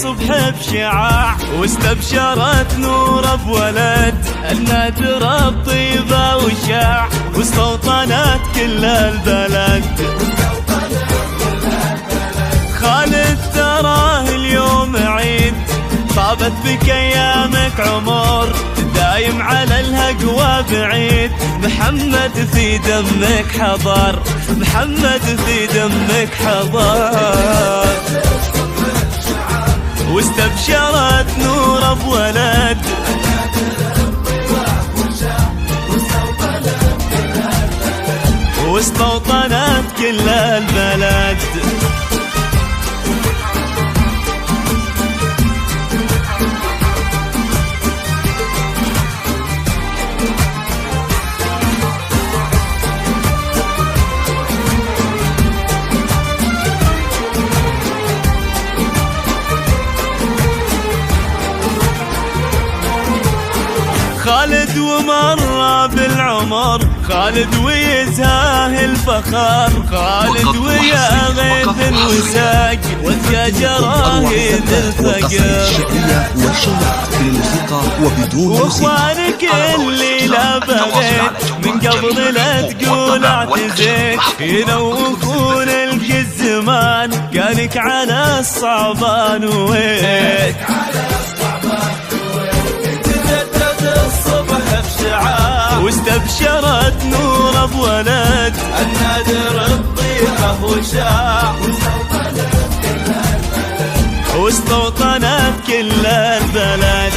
الصبح بشعاع، واستبشرت نور بولد النادر بطيبة وشاع، واستوطنت كل البلد. خالد تراه اليوم عيد، طابت بك ايامك عمر، دايم على الهقوى بعيد. محمد في دمك حضر، محمد في دمك حضر. واستبشرت نور بولد واستوطنت كل البلد. خالد ومر بالعمر، خالد ويزهاه الفخر، خالد ويا غيث الوساق وذيا جراهيد الفقر. واخوانك اللي لا بغيت من قبل لا تقول اعتزيت، ينوفون لك الزمان كانك على الصعبان ويت. واستبشرت نور بولد النادر بطيبة وشاع، واستوطنت كل البلد.